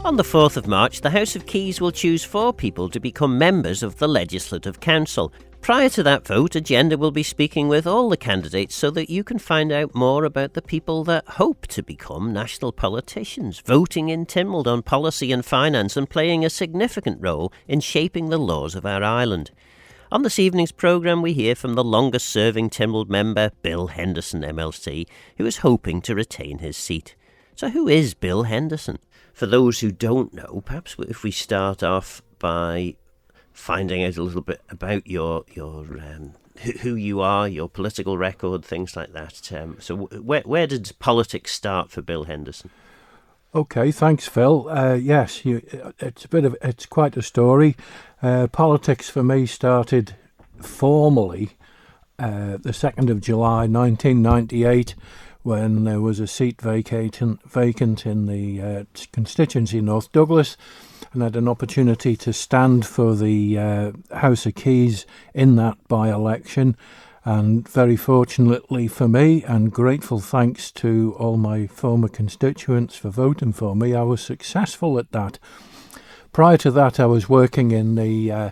On the 4th of March, the House of Keys will choose 4 people to become members of the Legislative Council. Prior to that vote, Agenda will be speaking with all the candidates so that you can find out more about the people that hope to become national politicians, voting in Tynwald on policy and finance and playing a significant role in shaping the laws of our island. On this evening's programme, we hear from the longest-serving Tynwald member, Bill Henderson MLC, who is hoping to retain his seat. So who is Bill Henderson? For those who don't know, perhaps if we start off by finding out a little bit about your who you are, your political record, things like that. So where did politics start for Bill Henderson? Okay, thanks, Phil. Yes, it's quite a story. Politics for me started formally the 2nd of July 1998, when there was a seat vacant in the constituency North Douglas, and had an opportunity to stand for the House of Keys in that by-election. And very fortunately for me, and grateful thanks to all my former constituents for voting for me, I was successful at that. Prior to that, I was working in the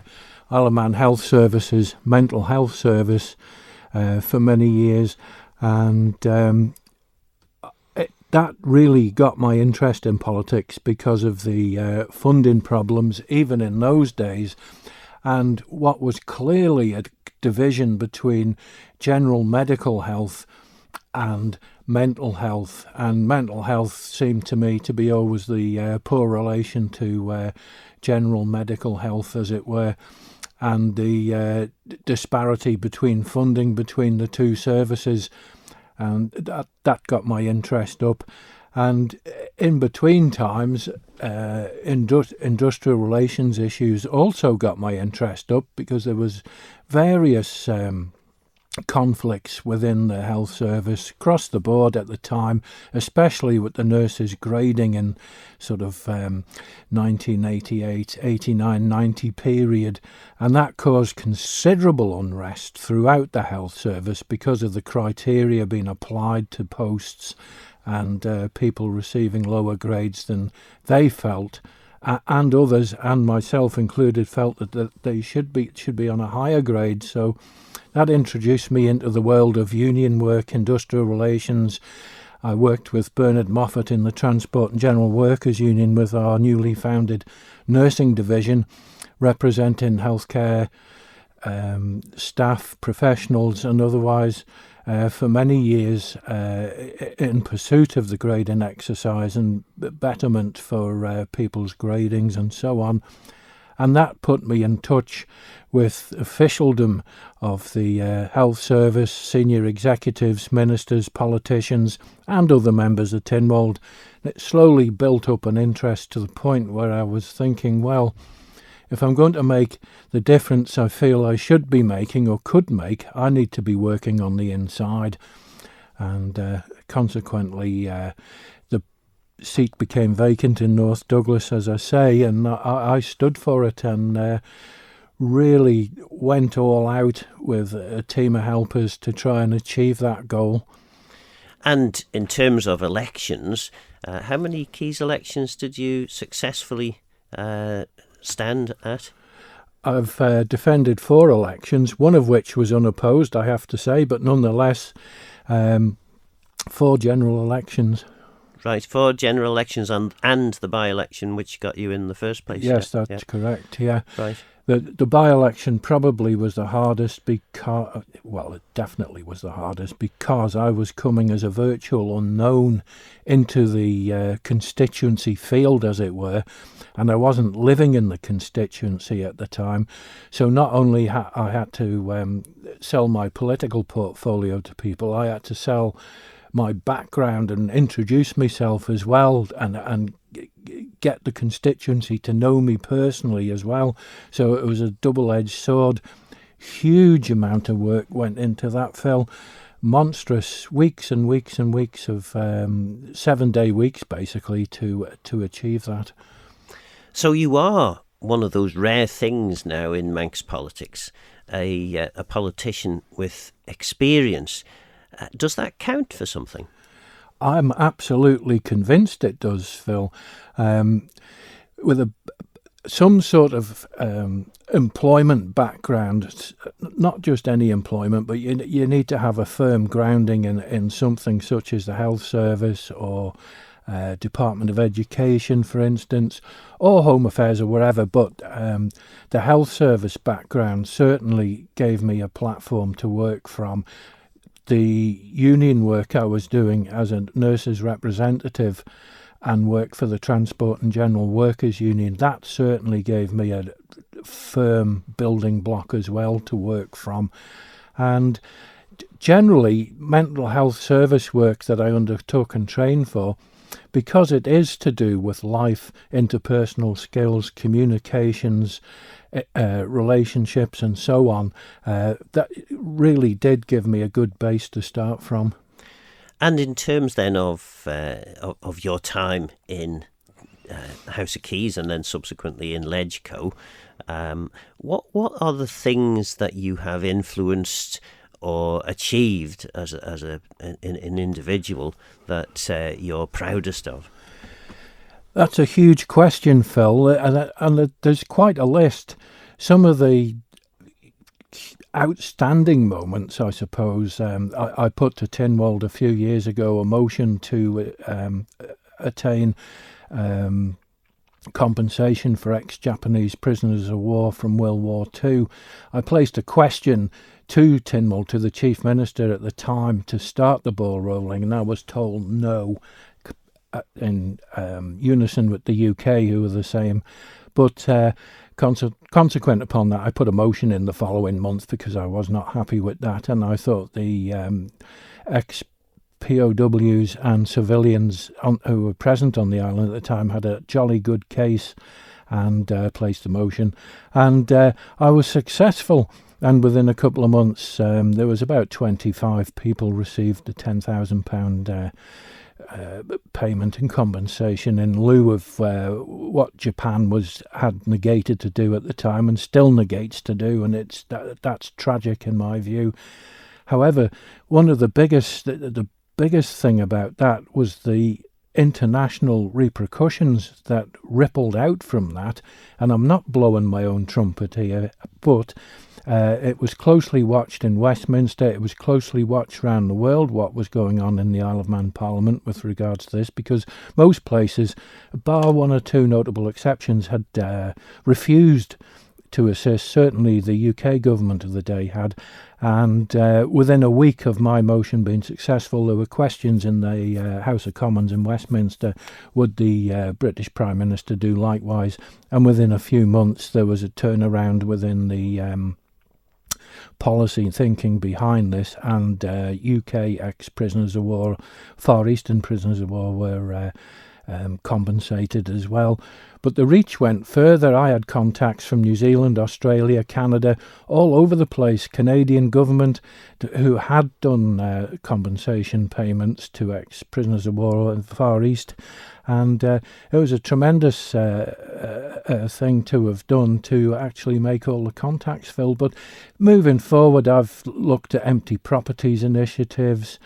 Isle of Man Health Services mental health service for many years, and that really got my interest in politics because of the funding problems, even in those days, and what was clearly a division between general medical health and mental health. And mental health seemed to me to be always the poor relation to general medical health, as it were, and the disparity between funding between the two services. And that got my interest up. And in between times, industrial relations issues also got my interest up, because there was various conflicts within the health service across the board at the time, especially with the nurses grading in sort of 1988, 89, 90 period, and that caused considerable unrest throughout the health service because of the criteria being applied to posts and people receiving lower grades than they felt, and others, and myself included, felt that they should be on a higher grade. So that introduced me into the world of union work, industrial relations. I worked with Bernard Moffat in the Transport and General Workers Union with our newly founded nursing division, representing healthcare staff, professionals and otherwise for many years in pursuit of the grading exercise and betterment for people's gradings and so on. And that put me in touch with officialdom of the health service, senior executives, ministers, politicians and other members of Tynwald. It slowly built up an interest to the point where I was thinking, well, if I'm going to make the difference I feel I should be making or could make, I need to be working on the inside. And consequently, the seat became vacant in North Douglas, as I say, and I stood for it and really went all out with a team of helpers to try and achieve that goal. And in terms of elections, how many Keys elections did you successfully stand at? I've defended 4 elections, one of which was unopposed, I have to say, but nonetheless, 4 general elections. Right, 4 general elections and the by-election, which got you in the first place. Yes, that's correct, yeah. Right. The by-election probably was the hardest because, well, it definitely was the hardest because I was coming as a virtual unknown into the constituency field, as it were, and I wasn't living in the constituency at the time. So not only I had to sell my political portfolio to people, I had to sell my background and introduce myself as well, and get the constituency to know me personally as well. So it was a double-edged sword. Huge amount of work went into that, Phil. Monstrous weeks and weeks and weeks of 7-day weeks, basically, to achieve that. So you are one of those rare things now in Manx politics, a politician with experience. Does that count for something? I'm absolutely convinced it does, Phil. With some sort of employment background, not just any employment, but you need to have a firm grounding in something such as the health service or Department of Education, for instance, or Home Affairs or wherever. But the health service background certainly gave me a platform to work from. The union work I was doing as a nurses representative and work for the Transport and General Workers Union, that certainly gave me a firm building block as well to work from. And generally, mental health service work that I undertook and trained for, because it is to do with life, interpersonal skills, communications, relationships and so on, that really did give me a good base to start from. And in terms then of your time in House of Keys and then subsequently in LegCo, what are the things that you have influenced or achieved as an individual that you're proudest of? That's a huge question, Phil, and there's quite a list. Some of the outstanding moments, I suppose. I put to Tynwald a few years ago a motion to attain compensation for ex-Japanese prisoners of war from World War II. I placed a question to Tynwald, to the Chief Minister at the time, to start the ball rolling, and I was told no, in unison with the UK, who were the same. But consequent upon that, I put a motion in the following month because I was not happy with that, and I thought the ex-POWs and civilians who were present on the island at the time had a jolly good case, and placed a motion. And I was successful, and within a couple of months there was about 25 people received a £10,000 payment and compensation in lieu of what Japan had negated to do at the time and still negates to do, and that's tragic in my view. However, one of the biggest thing about that was the international repercussions that rippled out from that, and I'm not blowing my own trumpet here, but it was closely watched in Westminster. It was closely watched around the world what was going on in the Isle of Man Parliament with regards to this, because most places, bar one or two notable exceptions, had refused to assist. Certainly the UK government of the day had. And within a week of my motion being successful, there were questions in the House of Commons in Westminster, would the British Prime Minister do likewise? And within a few months there was a turnaround within the policy thinking behind this, and UK ex-prisoners of war, Far Eastern prisoners of war, were compensated as well. But the reach went further. I had contacts from New Zealand, Australia, Canada, all over the place. Canadian government who had done compensation payments to ex-prisoners of war in the Far East. And it was a tremendous thing to have done to actually make all the contacts, Phil. But moving forward, I've looked at empty properties initiatives.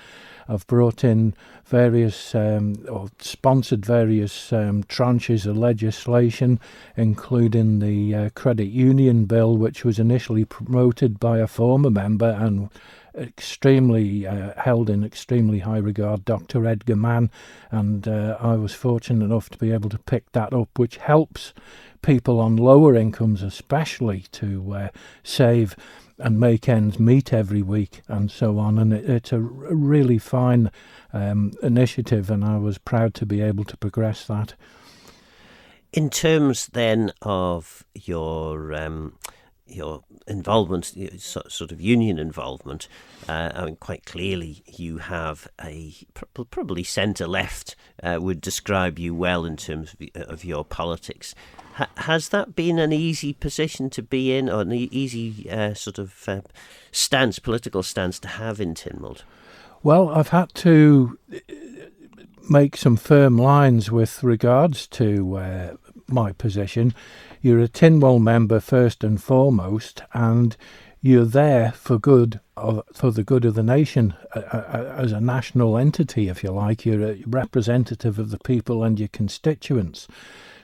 I've brought in various or sponsored various tranches of legislation, including the credit union bill, which was initially promoted by a former member and extremely held in extremely high regard, Dr. Edgar Mann, and I was fortunate enough to be able to pick that up, which helps people on lower incomes especially to save and make ends meet every week and so on. And it's a really fine initiative, and I was proud to be able to progress that. In terms then of your involvement, sort of union involvement, I mean, quite clearly you have a probably centre-left would describe you well in terms of your politics. Has that been an easy position to be in, or an easy sort of political stance to have in Tynwald? Well, I've had to make some firm lines with regards to my position. You're a Tynwald member first and foremost, and you're there for the good of the nation as a national entity, if you like. You're a representative of the people and your constituents.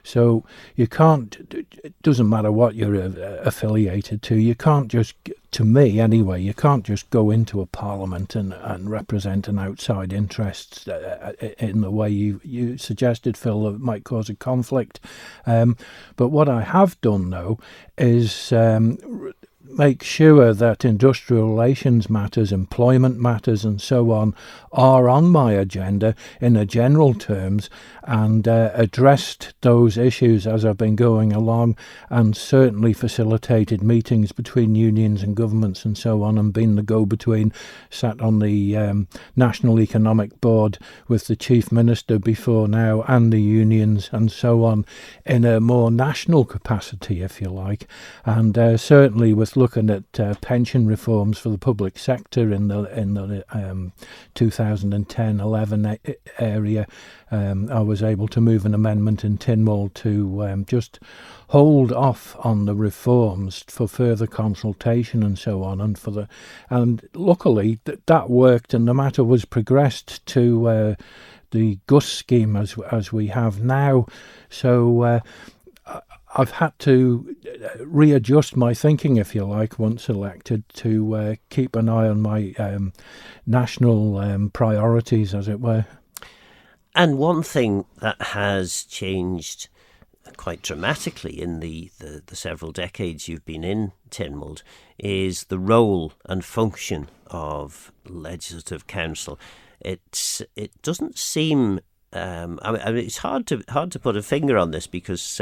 So you can't, it doesn't matter what you're affiliated to, you can't just, to me anyway, you can't just go into a parliament and represent an outside interest in the way you suggested, Phil, that might cause a conflict. But what I have done, though, is make sure that industrial relations matters, employment matters and so are on my agenda in a general terms, and addressed those issues as I've been going along, and certainly facilitated meetings between unions and governments and so on, and been the go-between, sat on the National Economic Board with the Chief Minister before now and the unions and so on, in a more national capacity, if you like, and certainly with looking at pension reforms for the public sector in the 2010-11 area. I was able to move an amendment in Tynwald to just hold off on the reforms for further consultation and so on, and luckily that worked, and the matter was progressed to the GUS scheme as we have now. So I've had to readjust my thinking, if you like, once elected, to keep an eye on my national priorities, as it were. And one thing that has changed quite dramatically in the several decades you've been in Tynwald is the role and function of Legislative Council. It doesn't seem. I mean, it's hard to put a finger on this because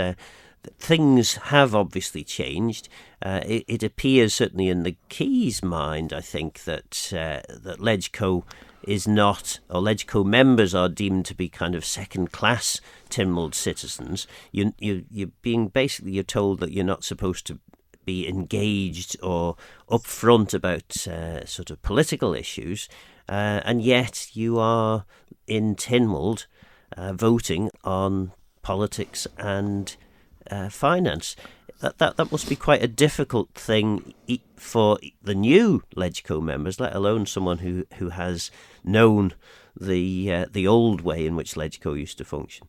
things have obviously changed. It appears certainly in the Keys' mind, I think, that LegCo is not, or LegCo members are deemed to be kind of second-class Tynwald citizens. You're being basically, you're told that you're not supposed to be engaged or upfront about sort of political issues, and yet you are in Tynwald voting on politics and finance. That must be quite a difficult thing for the new LegCo members, let alone someone who has known the old way in which LegCo used to function.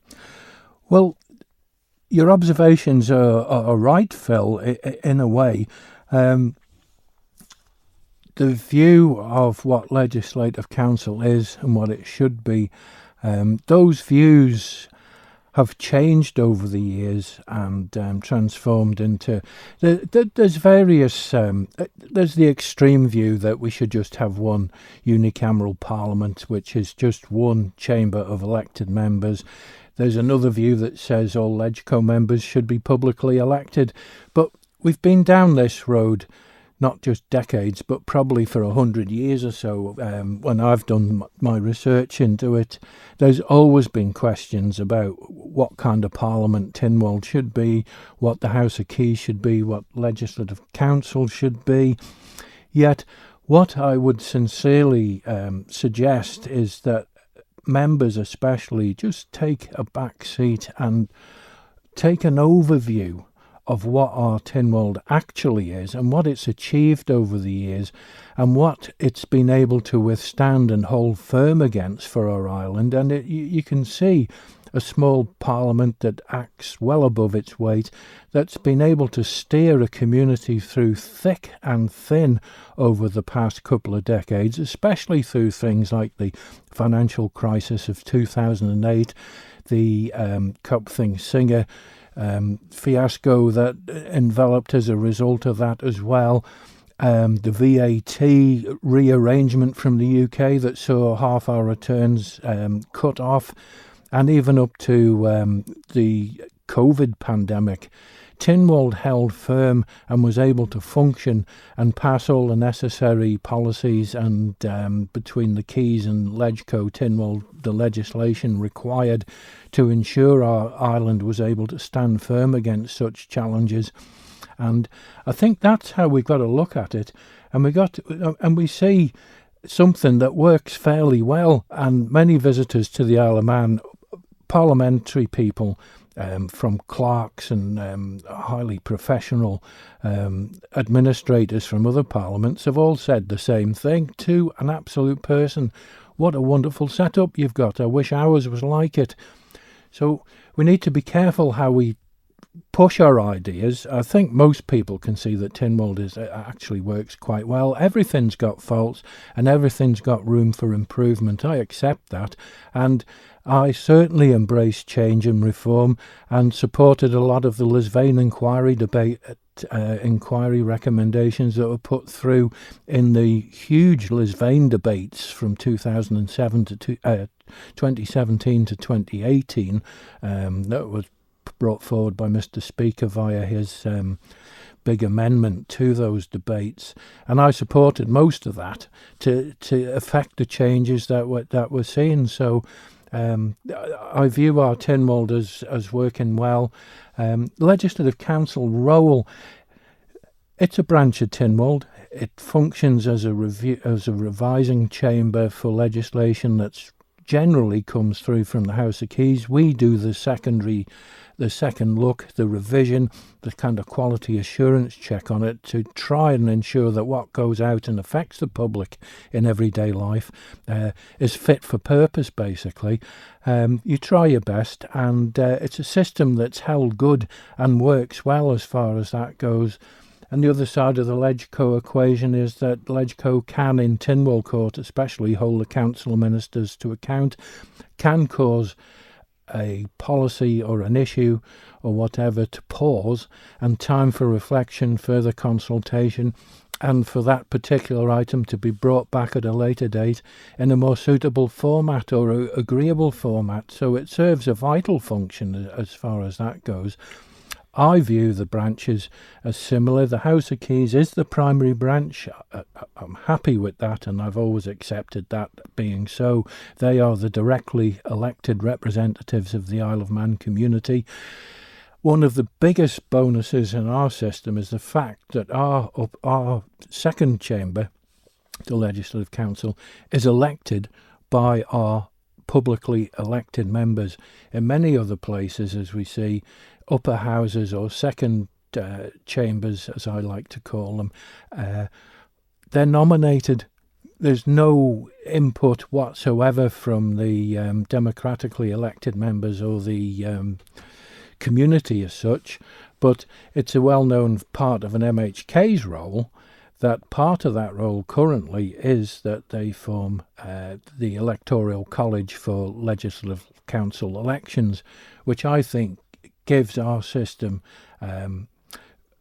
Well, your observations are right, Phil, in a way. The view of what Legislative Council is and what it should be, those views have changed over the years and transformed into. There's various. There's the extreme view that we should just have one unicameral parliament, which is just one chamber of elected members. There's another view that says all LegCo members should be publicly elected. But we've been down this road not just decades, but probably for 100 years or so. When I've done my research into it, there's always been questions about what kind of parliament Tynwald should be, what the House of Keys should be, what Legislative Council should be. Yet, what I would sincerely suggest is that members especially just take a back seat and take an overview of what our Tynwald actually is and what it's achieved over the years and what it's been able to withstand and hold firm against for our island. And you can see a small parliament that acts well above its weight, that's been able to steer a community through thick and thin over the past couple of decades, especially through things like the financial crisis of 2008, the Singer fiasco that enveloped as a result of that as well, the VAT rearrangement from the UK that saw half our returns cut off, and even up to the COVID pandemic. Tynwald held firm and was able to function and pass all the necessary policies, and between the Keys and LegCo, Tynwald, the legislation required to ensure our island was able to stand firm against such challenges. And I think that's how we've got to look at it. And we see something that works fairly well, and many visitors to the Isle of Man, parliamentary people, from clerks and highly professional administrators from other parliaments have all said the same thing to an absolute person. What a wonderful setup you've got. I wish ours was like it. So we need to be careful how we push our ideas. I think most people can see that Tynwald actually works quite well. Everything's got faults and everything's got room for improvement. I accept that, and I certainly embraced change and reform and supported a lot of the Lisvane inquiry recommendations that were put through in the huge Lisvane debates from 2007 to 2017 to 2018 that was brought forward by Mr. Speaker via his big amendment to those debates, and I supported most of that to effect the changes that we're seeing. So I view our Tynwald as working well. Legislative Council role, it's a branch of Tynwald. It functions as a revising chamber for legislation that's generally comes through from the House of Keys. We do the second look, the revision, the kind of quality assurance check on it to try and ensure that what goes out and affects the public in everyday life is fit for purpose, basically. You try your best, and it's a system that's held good and works well as far as that goes. And the other side of the LegCo equation is that LegCo can, in Tynwald Court especially, hold the council of ministers to account, can cause a policy or an issue or whatever to pause, and time for reflection, further consultation, and for that particular item to be brought back at a later date in a more suitable format or agreeable format. So it serves a vital function as far as that goes. I view the branches as similar. The House of Keys is the primary branch. I'm happy with that, and I've always accepted that being so. They are the directly elected representatives of the Isle of Man community. One of the biggest bonuses in our system is the fact that our second chamber, the Legislative Council, is elected by our publicly elected members. In many other places, as we see, upper houses or second chambers, as I like to call them, they're nominated. There's no input whatsoever from the democratically elected members or the community as such, but it's a well-known part of an MHK's role that part of that role currently is that they form the electoral college for legislative council elections, which I think gives our system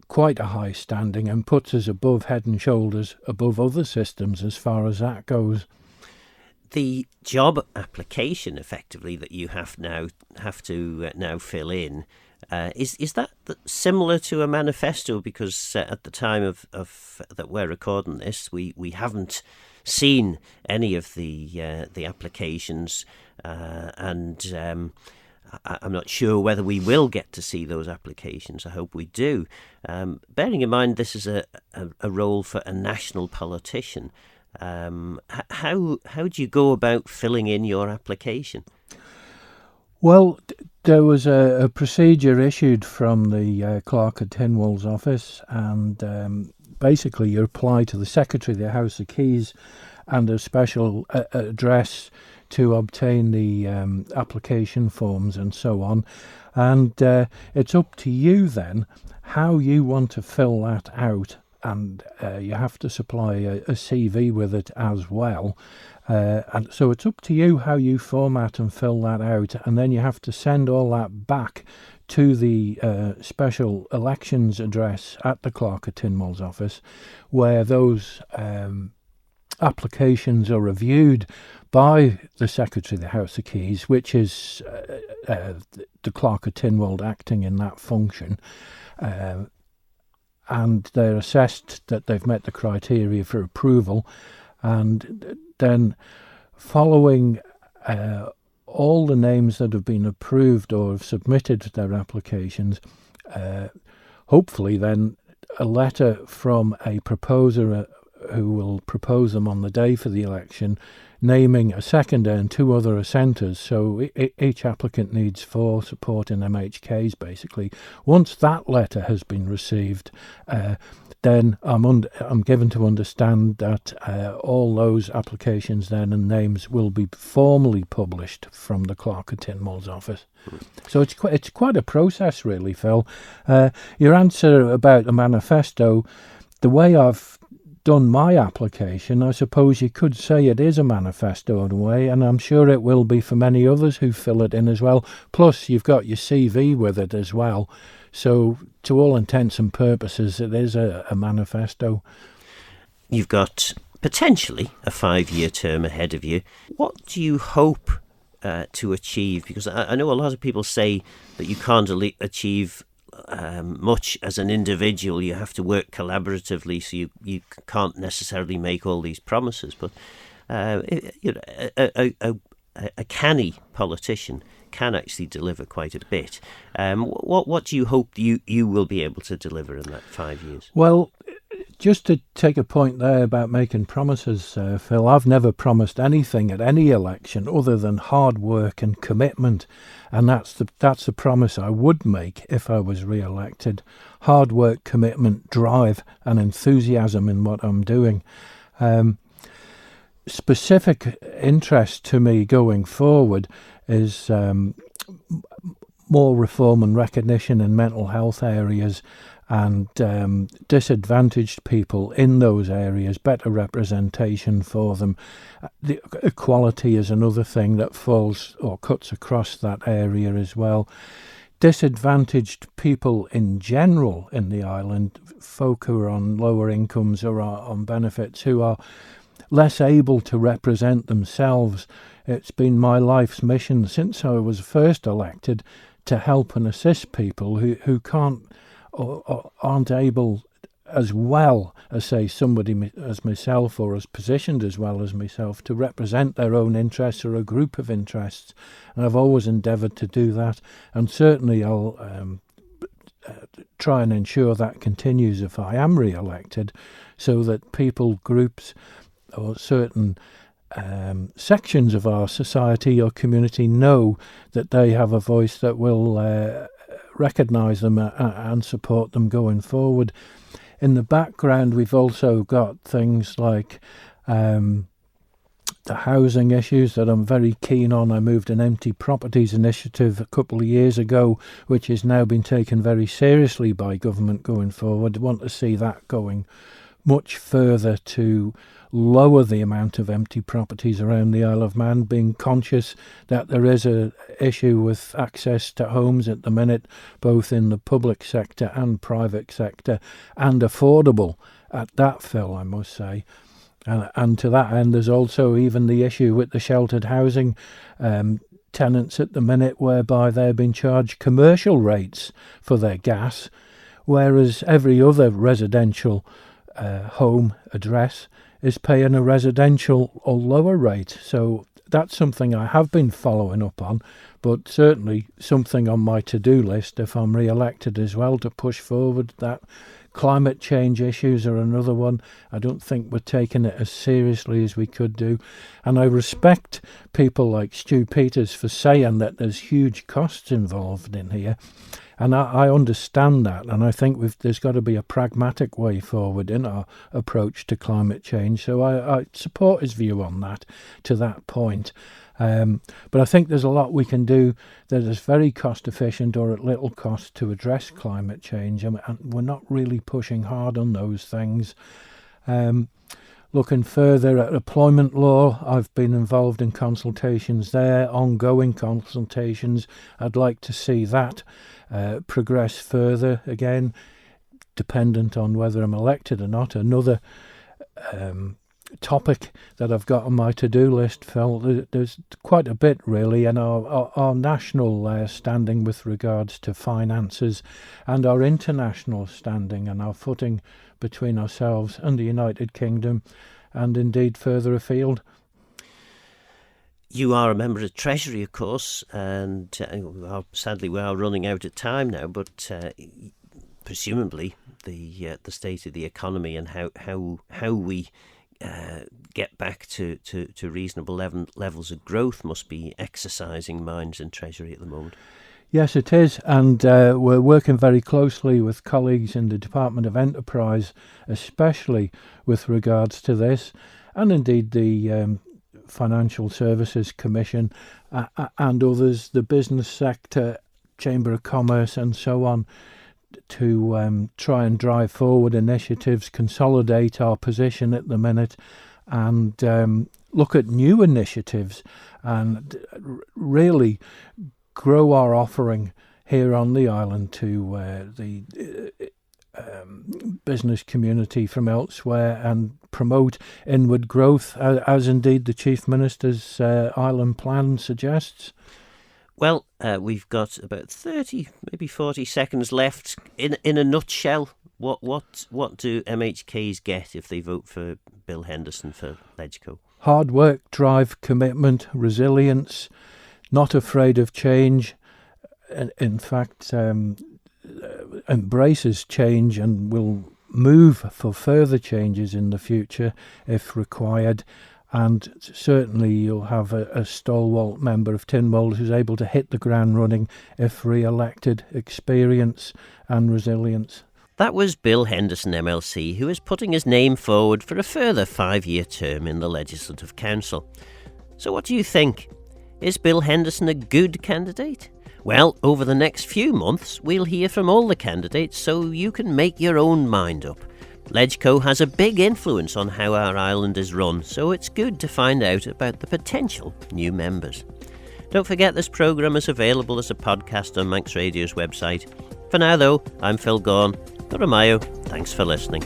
quite a high standing and puts us above head and shoulders above other systems as far as that goes. The job application, effectively, that you have to now fill in, is that similar to a manifesto? Because at the time of that we're recording this, we haven't seen any of the applications, and I'm not sure whether we will get to see those applications. I hope we do. Bearing in mind this is a role for a national politician, how do you go about filling in your application? Well, there was a procedure issued from the Clerk of Tynwald's office, and basically you apply to the Secretary of the House of Keys and a special address to obtain the application forms and so on. And it's up to you then how you want to fill that out, and you have to supply a CV with it as well. And so it's up to you how you format and fill that out, and then you have to send all that back to the special elections address at the Clerk of Tynwald's office, where those applications are reviewed by the Secretary of the House of Keys, which is the Clerk of Tynwald acting in that function, and they're assessed that they've met the criteria for approval, and then following all the names that have been approved or have submitted their applications, hopefully then a letter from a proposer who will propose them on the day for the election, naming a seconder and 2 other assenters. So each applicant needs 4 supporting MHKs, basically. Once that letter has been received, then I'm given to understand that all those applications then and names will be formally published from the Clerk of Tynwald's office. So it's quite a process, really, Phil. Your answer about the manifesto, the way I've done my application, I suppose you could say it is a manifesto in a way, and I'm sure it will be for many others who fill it in as well. Plus, you've got your CV with it as well. So, to all intents and purposes, it is a manifesto. You've got potentially a 5-year term ahead of you. What do you hope to achieve? Because I know a lot of people say that you can't achieve much as an individual. You have to work collaboratively, so you can't necessarily make all these promises. But a canny politician can actually deliver quite a bit. What do you hope you will be able to deliver in that 5 years? Well, just to take a point there about making promises, Phil, I've never promised anything at any election other than hard work and commitment, and that's the promise I would make if I was re-elected. Hard work, commitment, drive and enthusiasm in what I'm doing. Specific interest to me going forward is more reform and recognition in mental health areas, and disadvantaged people in those areas, better representation for them. The equality is another thing that falls or cuts across that area as well. Disadvantaged people in general in the island, folk who are on lower incomes or are on benefits, who are less able to represent themselves. It's been my life's mission since I was first elected to help and assist people who can't or aren't able as well as, say, somebody as myself, or as positioned as well as myself, to represent their own interests or a group of interests. And I've always endeavoured to do that, and certainly I'll try and ensure that continues if I am re-elected, so that people, groups or certain sections of our society or community know that they have a voice that will recognise them and support them going forward. In the background, we've also got things like the housing issues that I'm very keen on. I moved an empty properties initiative a couple of years ago, which has now been taken very seriously by government going forward. I want to see that going much further to lower the amount of empty properties around the Isle of Man, being conscious that there is a issue with access to homes at the minute, both in the public sector and private sector, and affordable at that, Phil, I must say. And to that end, there's also even the issue with the sheltered housing tenants at the minute, whereby they're being charged commercial rates for their gas, whereas every other residential home address is paying a residential or lower rate. So that's something I have been following up on, but certainly something on my to-do list if I'm re-elected as well, to push forward that. Climate change issues are another one. I don't think we're taking it as seriously as we could do. And I respect people like Stu Peters for saying that there's huge costs involved in here. And I understand that, and I think there's got to be a pragmatic way forward in our approach to climate change. So I support his view on that, to that point. But I think there's a lot we can do that is very cost efficient or at little cost to address climate change, and we're not really pushing hard on those things. Looking further at employment law, I've been involved in consultations there, ongoing consultations. I'd like to see that progress further, again, dependent on whether I'm elected or not. Another topic that I've got on my to-do list, Phil, there's quite a bit really, and our national standing with regards to finances, and our international standing and our footing between ourselves and the United Kingdom, and indeed further afield. You are a member of Treasury, of course, and sadly we are running out of time now, but presumably the state of the economy and how we get back to reasonable levels of growth must be exercising minds in Treasury at the moment. Yes, it is, and we're working very closely with colleagues in the Department of Enterprise, especially with regards to this, and indeed the Financial Services Commission and others, the business sector, Chamber of Commerce and so on, to try and drive forward initiatives, consolidate our position at the minute, and look at new initiatives and really grow our offering here on the island to the business community from elsewhere and promote inward growth, as indeed the Chief Minister's island plan suggests. Well, we've got about 30, maybe 40 seconds left. In a nutshell, what do MHKs get if they vote for Bill Henderson for LegCo? Hard work, drive, commitment, resilience, not afraid of change, in fact embraces change and will move for further changes in the future if required. And certainly you'll have a stalwart member of Tynwald who's able to hit the ground running if re-elected. Experience and resilience. That was Bill Henderson MLC, who is putting his name forward for a further 5-year term in the Legislative Council. So what do you think? Is Bill Henderson a good candidate? Well, over the next few months, we'll hear from all the candidates so you can make your own mind up. LegCo has a big influence on how our island is run, so it's good to find out about the potential new members. Don't forget this programme is available as a podcast on Manx Radio's website. For now, though, I'm Phil Gaughan. Goramayo. Thanks for listening.